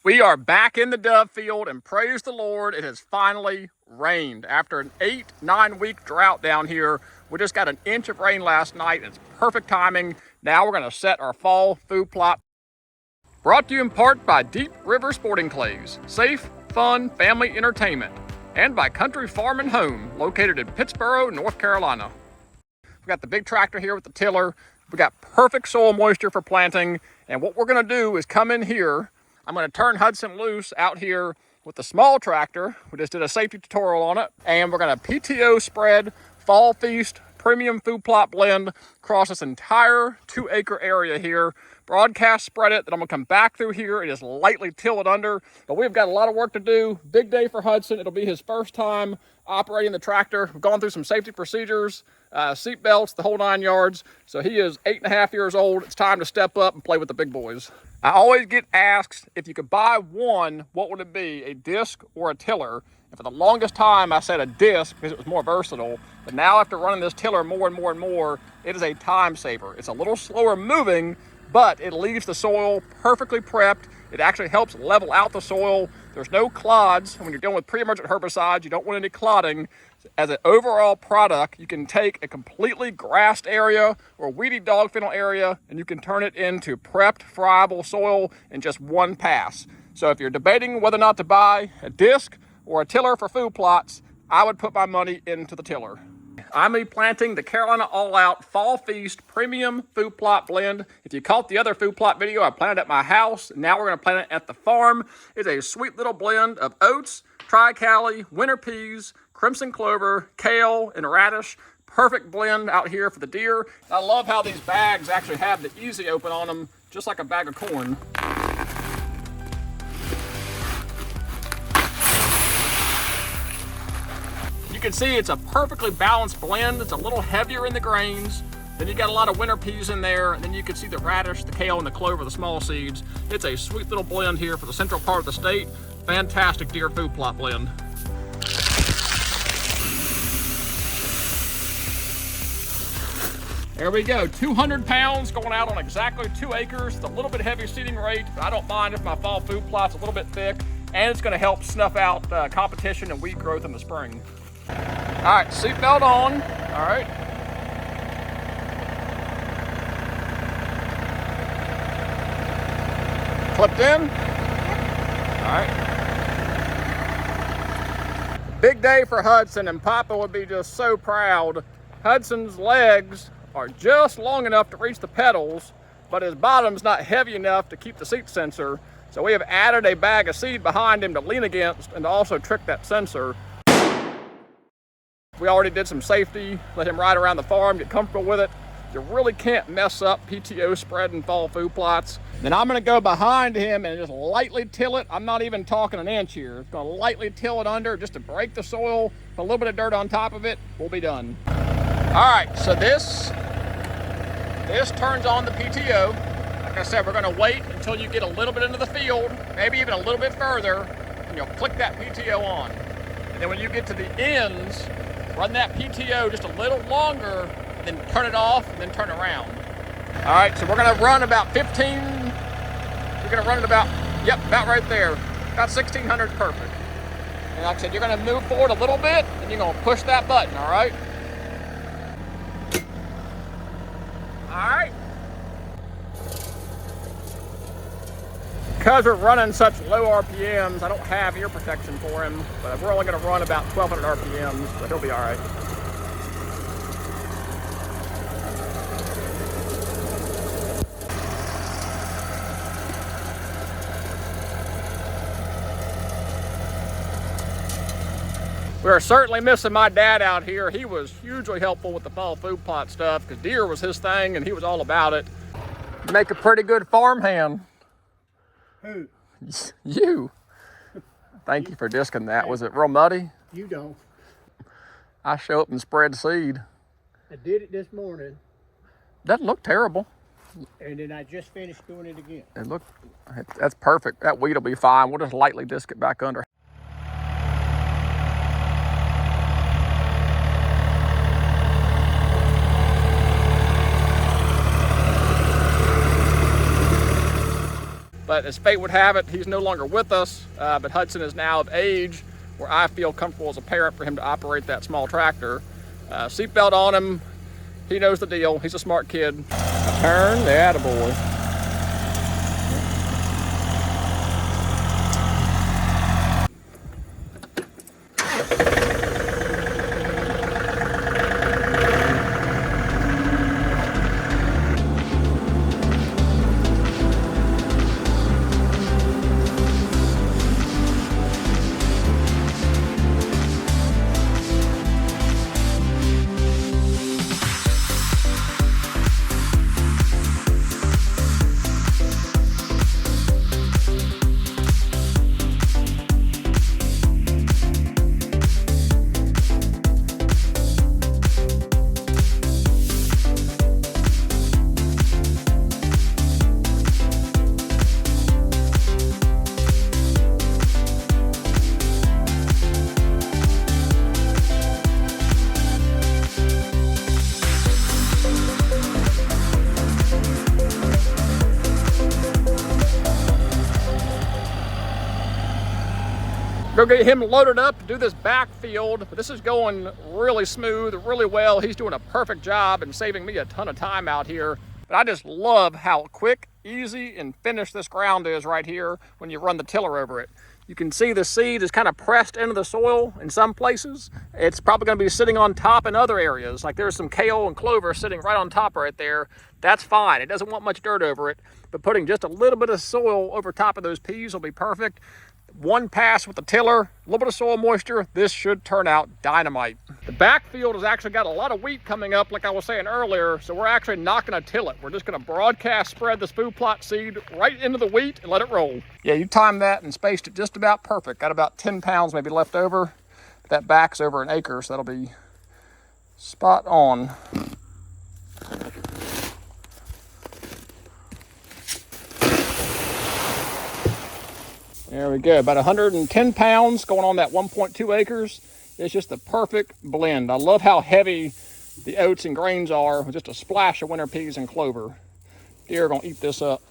We are back in the dove field, and praise the Lord, it has finally rained. After an 8-9 week drought down here, we just got an inch of rain last night, and it's perfect timing. Now we're gonna set our fall food plot. Brought to you in part by Deep River Sporting Clays, safe, fun, family entertainment, and by Country Farm and Home, located in Pittsboro, North Carolina. We got the big tractor here with the tiller. We got perfect soil moisture for planting, and what we're gonna do is come in here. I'm going to turn Hudson loose out here with the small tractor. We just did a safety tutorial on it. And we're going to PTO spread Fall Feast Premium Food Plot Blend across this entire 2-acre area here. Broadcast spread it, then I'm going to come back through here and just lightly till it under. But we've got a lot of work to do. Big day for Hudson. It'll be his first time operating the tractor. We've gone through some safety procedures, seat belts, the whole 9 yards. So he is 8.5 years old. It's time to step up and play with the big boys. I always get asked, if you could buy one, what would it be, a disc or a tiller? And for the longest time, I said a disc because it was more versatile. But now after running this tiller more and more and more, it is a time saver. It's a little slower moving, but it leaves the soil perfectly prepped. It actually helps level out the soil. There's no clods. When you're dealing with pre-emergent herbicides, you don't want any clodding. As an overall product, you can take a completely grassed area or weedy dog fennel area, and you can turn it into prepped, friable soil in just one pass. So if you're debating whether or not to buy a disc or a tiller for food plots, I would put my money into the tiller. I'm planting the Carolina All Out Fall Feast Premium Food Plot Blend. If you caught the other food plot video, I planted at my house. Now we're going to plant it at the farm. It's a sweet little blend of oats, triticale, winter peas, crimson clover, kale, and radish. Perfect blend out here for the deer. I love how these bags actually have the easy open on them, just like a bag of corn. You can see it's a perfectly balanced blend. It's a little heavier in the grains. Then you got a lot of winter peas in there, and then you can see the radish, the kale, and the clover, the small seeds. It's a sweet little blend here for the central part of the state. Fantastic deer food plot blend. There we go, 200 pounds going out on exactly 2 acres. It's a little bit heavy seeding rate, but I don't mind if my fall food plot's a little bit thick, and it's gonna help snuff out competition and weed growth in the spring. All right, seatbelt on, all right. Clipped in, all right. Big day for Hudson, and Papa would be just so proud. Hudson's legs are just long enough to reach the pedals, but his bottom's not heavy enough to keep the seat sensor. So we have added a bag of seed behind him to lean against and to also trick that sensor. We already did some safety, let him ride around the farm, get comfortable with it. You really can't mess up PTO spread and fall food plots. Then I'm gonna go behind him and just lightly till it. I'm not even talking an inch here. It's gonna lightly till it under just to break the soil, put a little bit of dirt on top of it, we'll be done. All right, so this turns on the PTO. Like I said, we're gonna wait until you get a little bit into the field, maybe even a little bit further, and you'll click that PTO on. And then when you get to the ends, run that PTO just a little longer, and then turn it off, and then turn around. All right, so we're gonna run about 15, we're gonna run it about, yep, about right there. About 1600 is perfect. And like I said, you're gonna move forward a little bit, and you're gonna push that button, all right? All right. Because we're running such low RPMs, I don't have ear protection for him, but we're only gonna run about 1200 RPMs, but he'll be all right. We are certainly missing my dad out here. He was hugely helpful with the fall food plot stuff because deer was his thing and he was all about it. Make a pretty good farmhand. Who? You. Thank you for disking that. Was it real muddy? You don't. I show up and spread seed. I did it this morning. Doesn't look terrible. And then I just finished doing it again. That's perfect. That weed will be fine. We'll just lightly disc it back under. but as fate would have it, he's no longer with us. But Hudson is now of age where I feel comfortable as a parent for him to operate that small tractor. Seatbelt on him. He knows the deal. He's a smart kid. Turn, the attaboy. Go get him loaded up to do this backfield. This is going really smooth, really well. He's doing a perfect job and saving me a ton of time out here. But I just love how quick, easy, and finished this ground is right here when you run the tiller over it. You can see the seed is kind of pressed into the soil in some places. It's probably going to be sitting on top in other areas. Like there's some kale and clover sitting right on top right there. That's fine. It doesn't want much dirt over it. But putting just a little bit of soil over top of those peas will be perfect. One pass with the tiller, a little bit of soil moisture, this should turn out dynamite. The backfield has actually got a lot of wheat coming up, like I was saying earlier, so we're actually not gonna till it. We're just gonna broadcast spread this food plot seed right into the wheat and let it roll. Yeah, you timed that and spaced it just about perfect. Got about 10 pounds maybe left over. That back's over an acre, so that'll be spot on. There we go, about 110 pounds going on that 1.2 acres. It's just the perfect blend. I love how heavy the oats and grains are with just a splash of winter peas and clover. Deer are gonna eat this up.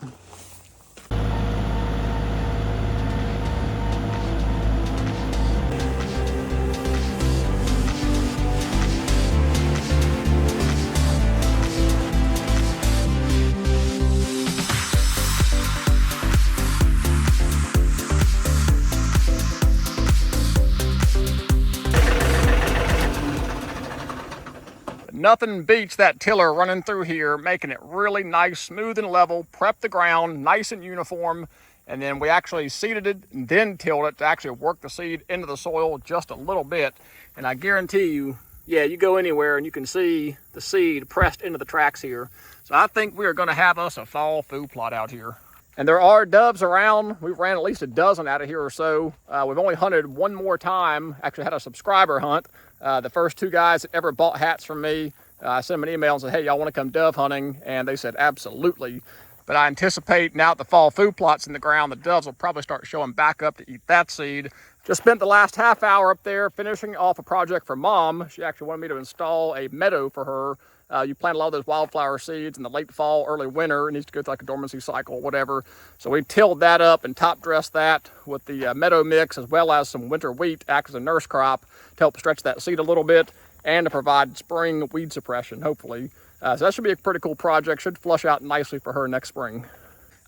Nothing beats that tiller running through here, making it really nice, smooth and level, prep the ground, nice and uniform, and then we actually seeded it and then tilled it to actually work the seed into the soil just a little bit. And I guarantee you, yeah, you go anywhere and you can see the seed pressed into the tracks here. So I think we are gonna have us a fall food plot out here. And there are doves around. We've ran at least a dozen out of here or so. We've only hunted one more time, actually had a subscriber hunt. The first two guys that ever bought hats from me, I sent them an email and said, hey, y'all wanna come dove hunting? And they said, absolutely. But I anticipate now that the fall food plot's in the ground, the doves will probably start showing back up to eat that seed. Just spent the last half hour up there finishing off a project for Mom. She actually wanted me to install a meadow for her. You plant a lot of those wildflower seeds in the late fall, early winter. It needs to go through like a dormancy cycle, whatever. So we tilled that up and top dressed that with the meadow mix, as well as some winter wheat, act as a nurse crop to help stretch that seed a little bit and to provide spring weed suppression, hopefully. So that should be a pretty cool project. Should flush out nicely for her next spring.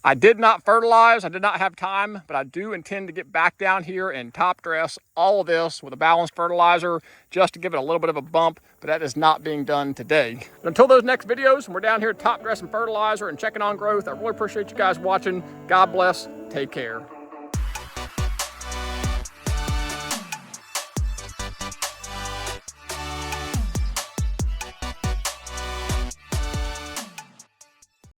I did not fertilize, I did not have time, but I do intend to get back down here and top dress all of this with a balanced fertilizer just to give it a little bit of a bump, but that is not being done today. But until those next videos, when we're down here top dressing fertilizer and checking on growth, I really appreciate you guys watching. God bless, take care.